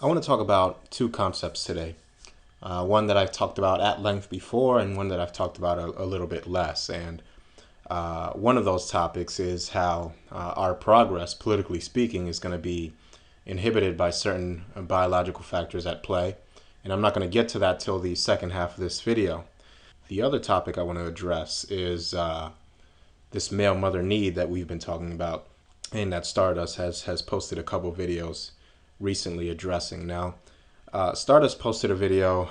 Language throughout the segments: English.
I want to talk about two concepts today. One that I've talked about at length before, and one that I've talked about a little bit less. And one of those topics is how our progress, politically speaking, is going to be inhibited by certain biological factors at play. And I'm not going to get to that till the second half of this video. The other topic I want to address is this male mother need that we've been talking about, and that Stardust has posted a couple videos recently addressing. Now, Stardust posted a video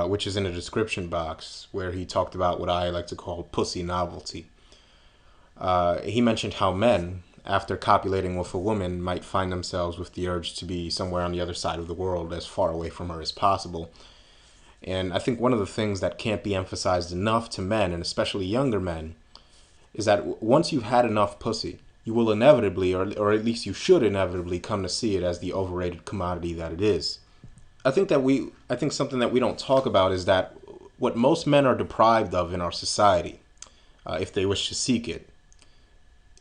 which is in the description box where he talked about what I like to call pussy novelty. He mentioned how men, after copulating with a woman, might find themselves with the urge to be somewhere on the other side of the world, as far away from her as possible. And I think one of the things that can't be emphasized enough to men, and especially younger men, is that once you've had enough pussy, you will inevitably, or at least you should inevitably, come to see it as the overrated commodity that it is. I think something that we don't talk about is that what most men are deprived of in our society, if they wish to seek it,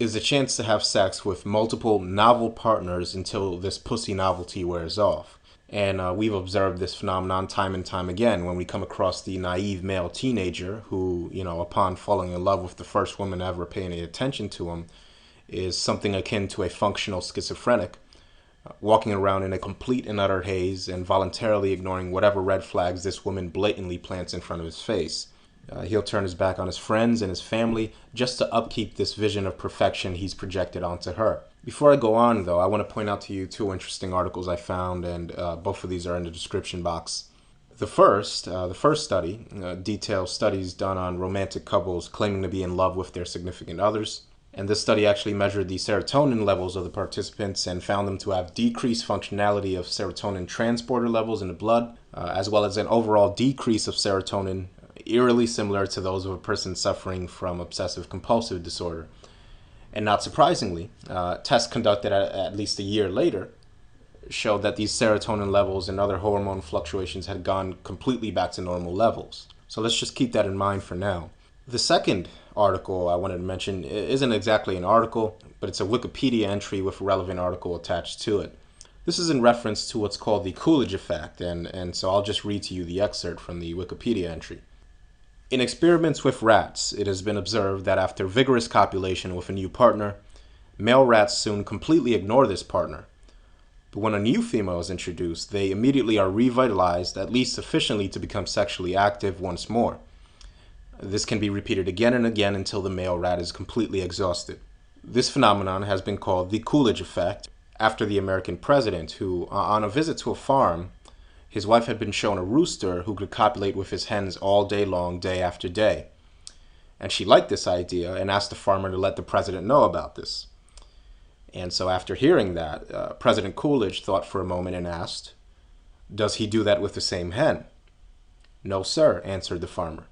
is the chance to have sex with multiple novel partners until this pussy novelty wears off. And we've observed this phenomenon time and time again when we come across the naive male teenager who, upon falling in love with the first woman ever paying any attention to him, is something akin to a functional schizophrenic, walking around in a complete and utter haze and voluntarily ignoring whatever red flags this woman blatantly plants in front of his face. He'll turn his back on his friends and his family just to upkeep this vision of perfection he's projected onto her. Before I go on, though, I want to point out to you two interesting articles I found, and both of these are in the description box. The first study details studies done on romantic couples claiming to be in love with their significant others. And this study actually measured the serotonin levels of the participants and found them to have decreased functionality of serotonin transporter levels in the blood, as well as an overall decrease of serotonin, eerily similar to those of a person suffering from obsessive compulsive disorder. And not surprisingly, tests conducted at least a year later showed that these serotonin levels and other hormone fluctuations had gone completely back to normal levels. So let's just keep that in mind for now. The second article I wanted to mention isn't exactly an article, but it's a Wikipedia entry with a relevant article attached to it. This is in reference to what's called the Coolidge effect, and so I'll just read to you the excerpt from the Wikipedia entry. In experiments with rats, it has been observed that after vigorous copulation with a new partner, male rats soon completely ignore this partner. But when a new female is introduced, they immediately are revitalized, at least sufficiently to become sexually active once more. This can be repeated again and again until the male rat is completely exhausted. This phenomenon has been called the Coolidge effect, after the American president who, on a visit to a farm, his wife had been shown a rooster who could copulate with his hens all day long, day after day. And she liked this idea and asked the farmer to let the president know about this. And so after hearing that, President Coolidge thought for a moment and asked, "Does he do that with the same hen?" "No, sir," answered the farmer.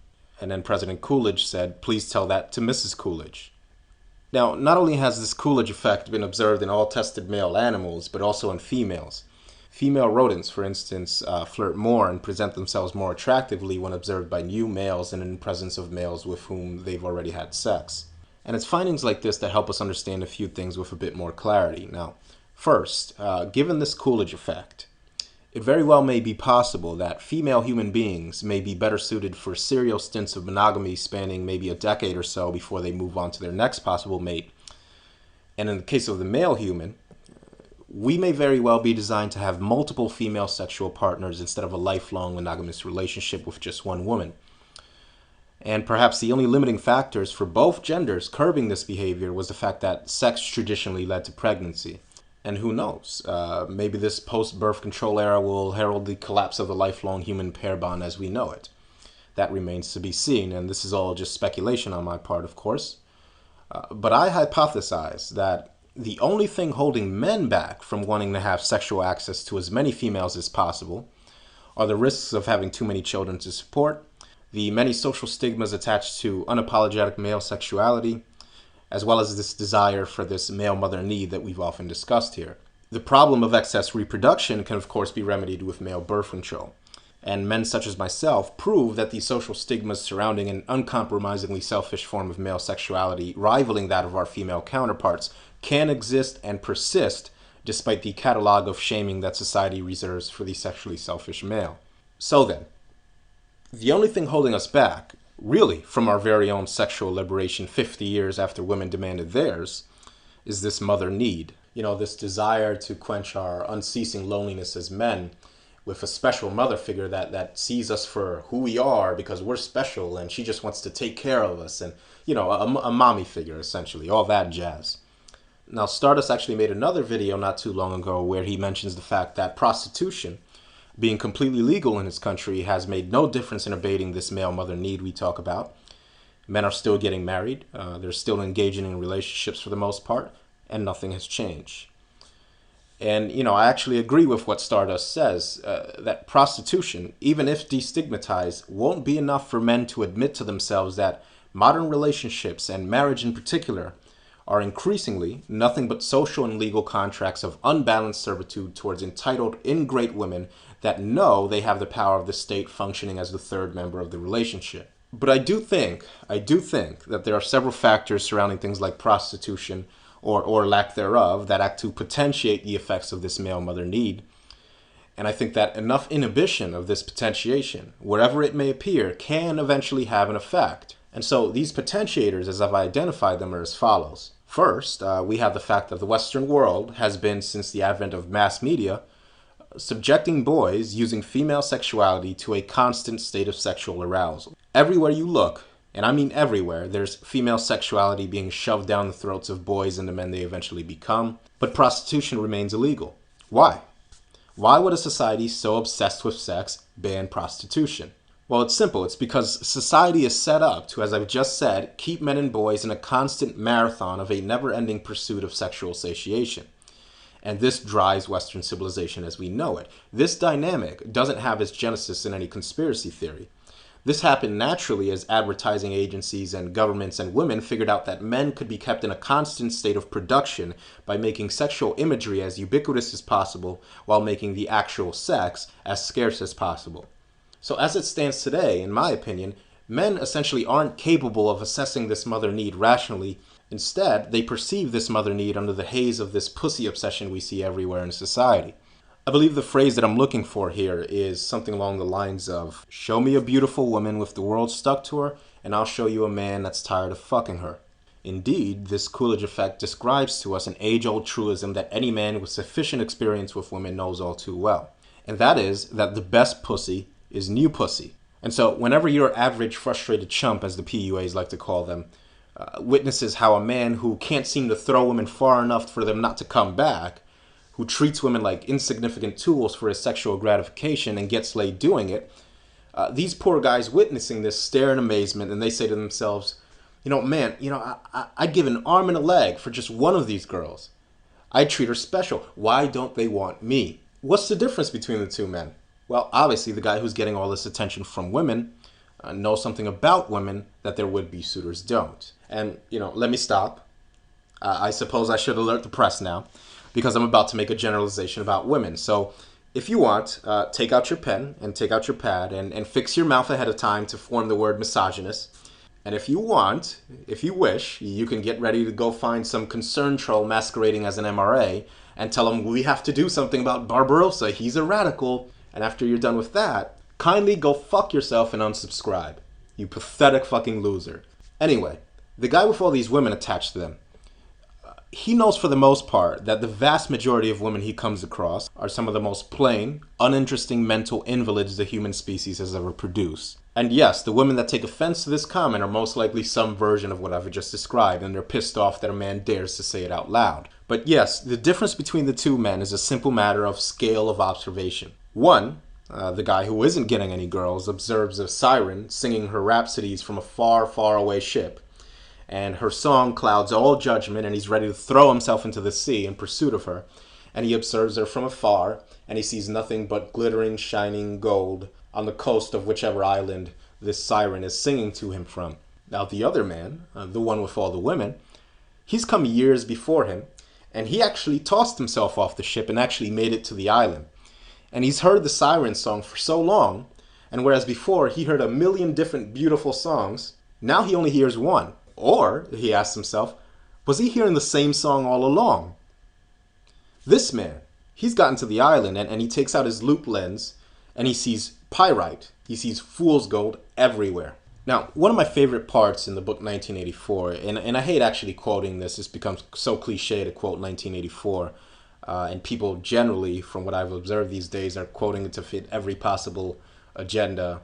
And then President Coolidge said, "Please tell that to Mrs. Coolidge." Now, not only has this Coolidge effect been observed in all tested male animals, but also in females. Female rodents, for instance, flirt more and present themselves more attractively when observed by new males and in presence of males with whom they've already had sex. And it's findings like this that help us understand a few things with a bit more clarity. Now, first, given this Coolidge effect, it very well may be possible that female human beings may be better suited for serial stints of monogamy spanning maybe a decade or so before they move on to their next possible mate. And in the case of the male human, we may very well be designed to have multiple female sexual partners instead of a lifelong monogamous relationship with just one woman. And perhaps the only limiting factors for both genders curbing this behavior was the fact that sex traditionally led to pregnancy. And who knows, maybe this post-birth control era will herald the collapse of the lifelong human pair bond as we know it. That remains to be seen, and this is all just speculation on my part, of course. But I hypothesize that the only thing holding men back from wanting to have sexual access to as many females as possible are the risks of having too many children to support, the many social stigmas attached to unapologetic male sexuality, as well as this desire for this male mother need that we've often discussed here. The problem of excess reproduction can of course be remedied with male birth control. And men such as myself prove that the social stigmas surrounding an uncompromisingly selfish form of male sexuality rivaling that of our female counterparts can exist and persist despite the catalog of shaming that society reserves for the sexually selfish male. So then, the only thing holding us back, really, from our very own sexual liberation 50 years after women demanded theirs, is this mother need. This desire to quench our unceasing loneliness as men with a special mother figure that sees us for who we are because we're special and she just wants to take care of us and, a mommy figure, essentially, all that jazz. Now, Stardust actually made another video not too long ago where he mentions the fact that prostitution, being completely legal in his country, has made no difference in abating this male mother need we talk about. Men are still getting married, they're still engaging in relationships for the most part, and nothing has changed. And, I actually agree with what Stardust says, that prostitution, even if destigmatized, won't be enough for men to admit to themselves that modern relationships, and marriage in particular, are increasingly nothing but social and legal contracts of unbalanced servitude towards entitled, ingrate women that know they have the power of the state functioning as the third member of the relationship. But I do think that there are several factors surrounding things like prostitution, or lack thereof, that act to potentiate the effects of this male mother need. And I think that enough inhibition of this potentiation, wherever it may appear, can eventually have an effect. And so these potentiators, as I've identified them, are as follows. First, we have the fact that the Western world has been, since the advent of mass media, subjecting boys using female sexuality to a constant state of sexual arousal. Everywhere you look, and I mean everywhere, there's female sexuality being shoved down the throats of boys and the men they eventually become. But prostitution remains illegal. Why? Why would a society so obsessed with sex ban prostitution? Well, it's simple. It's because society is set up to, as I've just said, keep men and boys in a constant marathon of a never-ending pursuit of sexual satiation. And this drives Western civilization as we know it. This dynamic doesn't have its genesis in any conspiracy theory. This happened naturally as advertising agencies and governments and women figured out that men could be kept in a constant state of production by making sexual imagery as ubiquitous as possible while making the actual sex as scarce as possible. So as it stands today, in my opinion, men essentially aren't capable of assessing this mother need rationally. Instead, they perceive this mother need under the haze of this pussy obsession we see everywhere in society. I believe the phrase that I'm looking for here is something along the lines of, show me a beautiful woman with the world stuck to her, and I'll show you a man that's tired of fucking her. Indeed, this Coolidge effect describes to us an age-old truism that any man with sufficient experience with women knows all too well. And that is that the best pussy is new pussy. And so whenever your average frustrated chump, as the PUAs like to call them, witnesses how a man who can't seem to throw women far enough for them not to come back, who treats women like insignificant tools for his sexual gratification and gets laid doing it, these poor guys witnessing this stare in amazement, and they say to themselves, man, I'd give an arm and a leg for just one of these girls. I'd treat her special. Why don't they want me? What's the difference between the two men? Well, obviously the guy who's getting all this attention from women knows something about women that their would-be suitors don't. And, let me stop. I suppose I should alert the press now, because I'm about to make a generalization about women. So if you want, take out your pen and take out your pad and fix your mouth ahead of time to form the word misogynist. And if you want, if you wish, you can get ready to go find some concerned troll masquerading as an MRA and tell him we have to do something about Barbarossa. He's a radical. And after you're done with that, kindly go fuck yourself and unsubscribe. You pathetic fucking loser. Anyway, the guy with all these women attached to them, he knows for the most part that the vast majority of women he comes across are some of the most plain, uninteresting mental invalids the human species has ever produced. And yes, the women that take offense to this comment are most likely some version of what I've just described, and they're pissed off that a man dares to say it out loud. But yes, the difference between the two men is a simple matter of scale of observation. One, the guy who isn't getting any girls, observes a siren singing her rhapsodies from a far, far away ship. And her song clouds all judgment, and he's ready to throw himself into the sea in pursuit of her. And he observes her from afar, and he sees nothing but glittering, shining gold on the coast of whichever island this siren is singing to him from. Now the other man, the one with all the women, he's come years before him, and he actually tossed himself off the ship and actually made it to the island. And he's heard the siren song for so long, and whereas before he heard a million different beautiful songs, now he only hears one. Or, he asks himself, was he hearing the same song all along? This man, he's gotten to the island and he takes out his loop lens and he sees pyrite. He sees fool's gold everywhere. Now, one of my favorite parts in the book 1984, and I hate actually quoting this, it's become so cliche to quote 1984, and people generally, from what I've observed these days, are quoting it to fit every possible agenda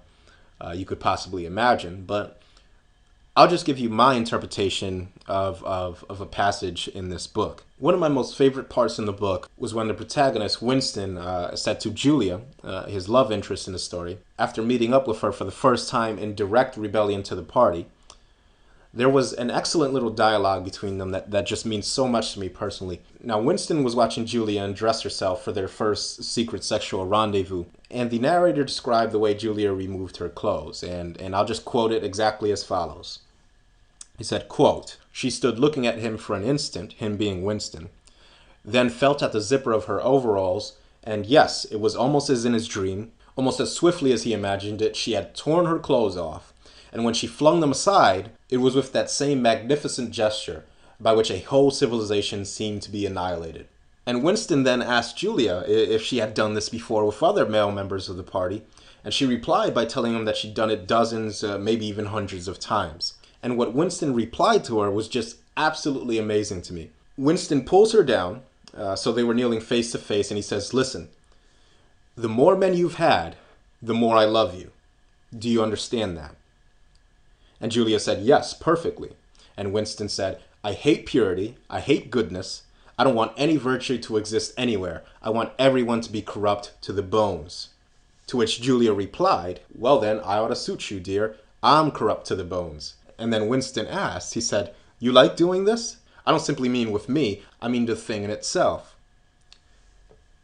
you could possibly imagine. But I'll just give you my interpretation of a passage in this book. One of my most favorite parts in the book was when the protagonist, Winston, said to Julia, his love interest in the story, after meeting up with her for the first time in direct rebellion to the party, there was an excellent little dialogue between them that just means so much to me personally. Now, Winston was watching Julia undress herself for their first secret sexual rendezvous, and the narrator described the way Julia removed her clothes, and I'll just quote it exactly as follows. He said, quote, "She stood looking at him for an instant," him being Winston, "then felt at the zipper of her overalls, and yes, it was almost as in his dream, almost as swiftly as he imagined it, she had torn her clothes off, and when she flung them aside, it was with that same magnificent gesture by which a whole civilization seemed to be annihilated." And Winston then asked Julia if she had done this before with other male members of the party, and she replied by telling him that she'd done it dozens, maybe even hundreds of times. And what Winston replied to her was just absolutely amazing to me. Winston pulls her down, so they were kneeling face to face, and he says, "Listen, the more men you've had, the more I love you. Do you understand that?" And Julia said, "Yes, perfectly." And Winston said, "I hate purity. I hate goodness. I don't want any virtue to exist anywhere. I want everyone to be corrupt to the bones." To which Julia replied, "Well then, I ought to suit you, dear. I'm corrupt to the bones." And then Winston asked, he said, "You like doing this? I don't simply mean with me, I mean the thing in itself."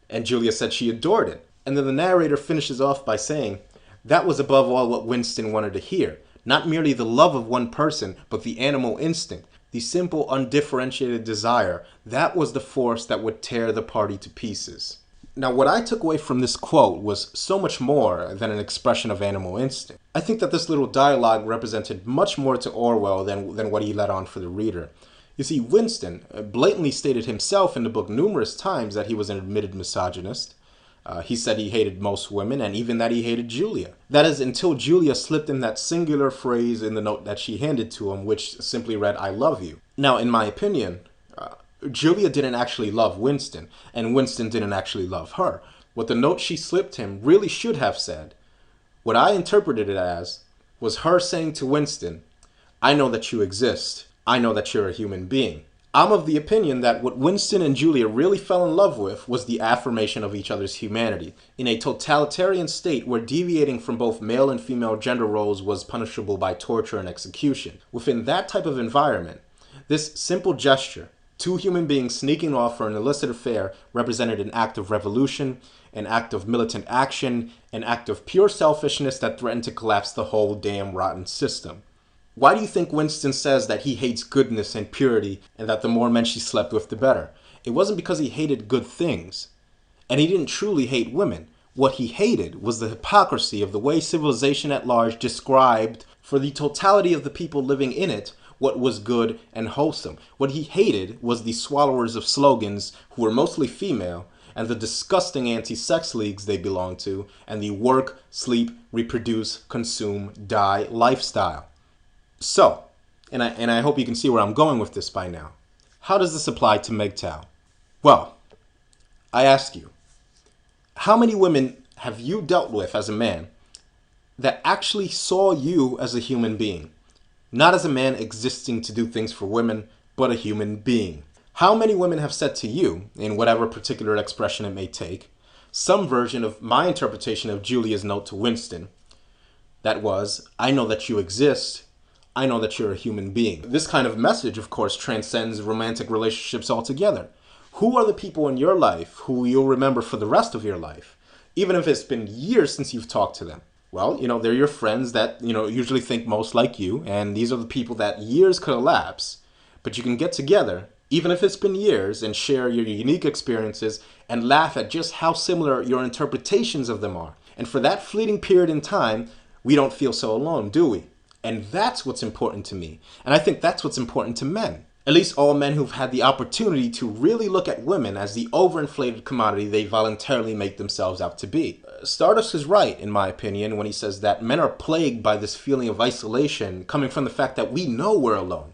And Julia said she adored it. And then the narrator finishes off by saying, that was above all what Winston wanted to hear. Not merely the love of one person, but the animal instinct, the simple, undifferentiated desire. That was the force that would tear the party to pieces. Now, what I took away from this quote was so much more than an expression of animal instinct. I think that this little dialogue represented much more to Orwell than what he let on for the reader. You see, Winston blatantly stated himself in the book numerous times that he was an admitted misogynist. He said he hated most women, and even that he hated Julia. That is, until Julia slipped in that singular phrase in the note that she handed to him, which simply read, "I love you." Now, in my opinion, Julia didn't actually love Winston, and Winston didn't actually love her. What the note she slipped him really should have said, what I interpreted it as, was her saying to Winston, "I know that you exist. I know that you're a human being." I'm of the opinion that what Winston and Julia really fell in love with was the affirmation of each other's humanity. In a totalitarian state where deviating from both male and female gender roles was punishable by torture and execution. Within that type of environment, this simple gesture, two human beings sneaking off for an illicit affair, represented an act of revolution, an act of militant action, an act of pure selfishness that threatened to collapse the whole damn rotten system. Why do you think Winston says that he hates goodness and purity and that the more men she slept with, the better? It wasn't because he hated good things. And he didn't truly hate women. What he hated was the hypocrisy of the way civilization at large described, for the totality of the people living in it, what was good and wholesome. What he hated was the swallowers of slogans, who were mostly female, and the disgusting anti-sex leagues they belonged to, and the work, sleep, reproduce, consume, die lifestyle. So, and I hope you can see where I'm going with this by now. How does this apply to MGTOW? Well, I ask you, how many women have you dealt with as a man that actually saw you as a human being? Not as a man existing to do things for women, but a human being. How many women have said to you, in whatever particular expression it may take, some version of my interpretation of Julia's note to Winston, that was, "I know that you exist. I know that you're a human being." This kind of message, of course, transcends romantic relationships altogether. Who are the people in your life who you'll remember for the rest of your life, even if it's been years since you've talked to them? Well, they're your friends that, usually think most like you, and these are the people that years could elapse, but you can get together, even if it's been years, and share your unique experiences and laugh at just how similar your interpretations of them are. And for that fleeting period in time, we don't feel so alone, do we? And that's what's important to me. And I think that's what's important to men. At least all men who've had the opportunity to really look at women as the overinflated commodity they voluntarily make themselves out to be. Stardust is right, in my opinion, when he says that men are plagued by this feeling of isolation coming from the fact that we know we're alone.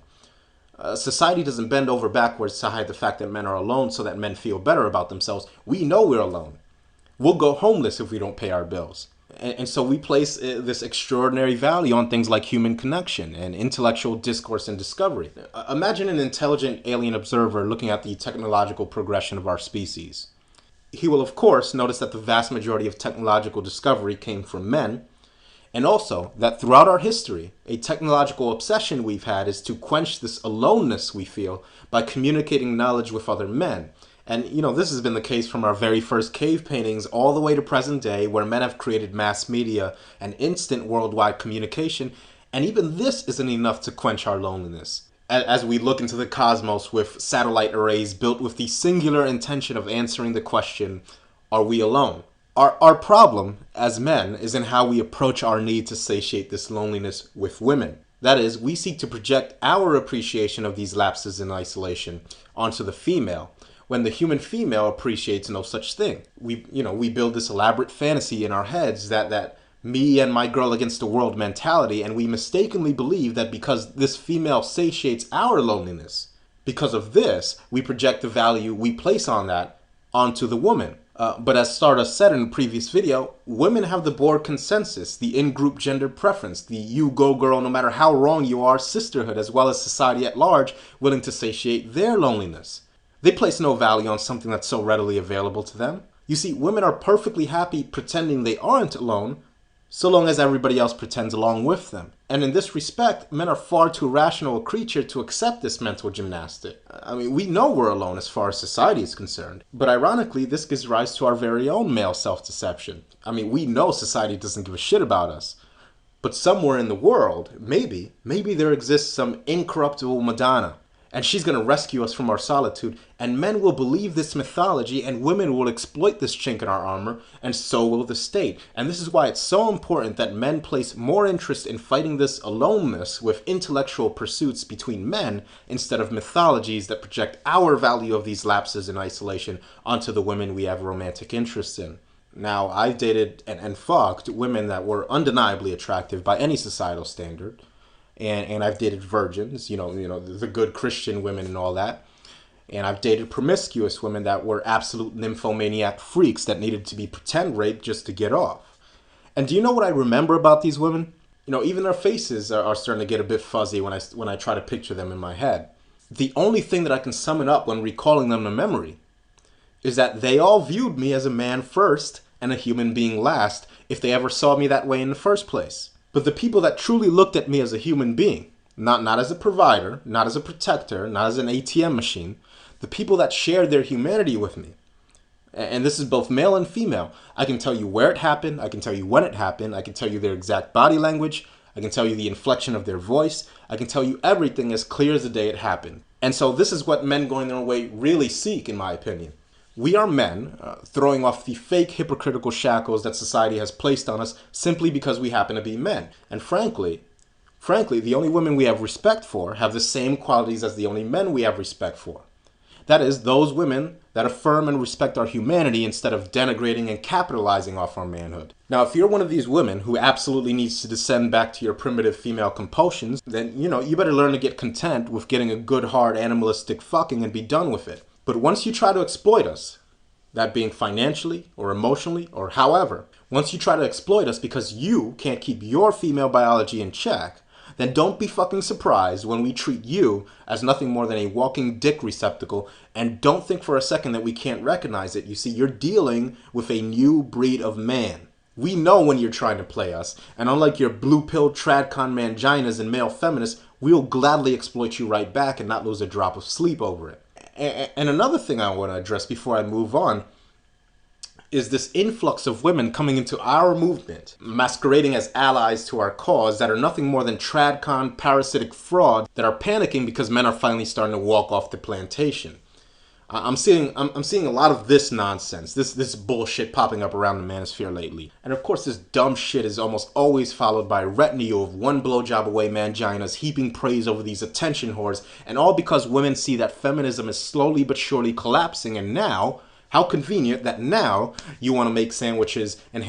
Society doesn't bend over backwards to hide the fact that men are alone so that men feel better about themselves. We know we're alone. We'll go homeless if we don't pay our bills. And so we place this extraordinary value on things like human connection and intellectual discourse and discovery. Imagine an intelligent alien observer looking at the technological progression of our species. He will, of course, notice that the vast majority of technological discovery came from men, and also that throughout our history, a technological obsession we've had is to quench this aloneness we feel by communicating knowledge with other men. And, this has been the case from our very first cave paintings all the way to present day, where men have created mass media and instant worldwide communication. And even this isn't enough to quench our loneliness. As we look into the cosmos with satellite arrays built with the singular intention of answering the question, are we alone? Our problem as men is in how we approach our need to satiate this loneliness with women. That is, we seek to project our appreciation of these lapses in isolation onto the female, when the human female appreciates no such thing. We build this elaborate fantasy in our heads that me and my girl against the world mentality, and we mistakenly believe that because this female satiates our loneliness, because of this, we project the value we place on that onto the woman. But as Stardust said in a previous video, women have the Borg consensus, the in-group gender preference, the you go girl no matter how wrong you are sisterhood, as well as society at large, willing to satiate their loneliness. They place no value on something that's so readily available to them. You see, women are perfectly happy pretending they aren't alone, so long as everybody else pretends along with them. And in this respect, men are far too rational a creature to accept this mental gymnastic. We know we're alone as far as society is concerned. But ironically, this gives rise to our very own male self-deception. We know society doesn't give a shit about us. But somewhere in the world, maybe there exists some incorruptible Madonna. And she's going to rescue us from our solitude, and men will believe this mythology, and women will exploit this chink in our armor, and so will the state. And this is why it's so important that men place more interest in fighting this aloneness with intellectual pursuits between men, instead of mythologies that project our value of these lapses in isolation onto the women we have romantic interests in. Now, I've dated and fucked women that were undeniably attractive by any societal standard. And I've dated virgins, the good Christian women and all that. And I've dated promiscuous women that were absolute nymphomaniac freaks that needed to be pretend raped just to get off. And do you know what I remember about these women? Even their faces are starting to get a bit fuzzy when I try to picture them in my head. The only thing that I can summon up when recalling them to memory is that they all viewed me as a man first and a human being last, if they ever saw me that way in the first place. But the people that truly looked at me as a human being, not as a provider, not as a protector, not as an ATM machine, the people that shared their humanity with me, and this is both male and female. I can tell you where it happened, I can tell you when it happened, I can tell you their exact body language, I can tell you the inflection of their voice, I can tell you everything as clear as the day it happened. And so this is what men going their way really seek, in my opinion. We are men, throwing off the fake hypocritical shackles that society has placed on us simply because we happen to be men. And frankly, the only women we have respect for have the same qualities as the only men we have respect for. That is, those women that affirm and respect our humanity instead of denigrating and capitalizing off our manhood. Now, if you're one of these women who absolutely needs to descend back to your primitive female compulsions, then, you better learn to get content with getting a good, hard, animalistic fucking and be done with it. But once you try to exploit us, that being financially or emotionally or however, once you try to exploit us because you can't keep your female biology in check, then don't be fucking surprised when we treat you as nothing more than a walking dick receptacle, and don't think for a second that we can't recognize it. You see, you're dealing with a new breed of man. We know when you're trying to play us, and unlike your blue-pilled tradcon manginas and male feminists, we'll gladly exploit you right back and not lose a drop of sleep over it. And another thing I want to address before I move on is this influx of women coming into our movement, masquerading as allies to our cause that are nothing more than tradcon parasitic fraud that are panicking because men are finally starting to walk off the plantation. I'm seeing a lot of this nonsense, this bullshit popping up around the manosphere lately. And of course, this dumb shit is almost always followed by a retinue of one blowjob away manginas heaping praise over these attention whores, and all because women see that feminism is slowly but surely collapsing, and now, how convenient that now you want to make sandwiches and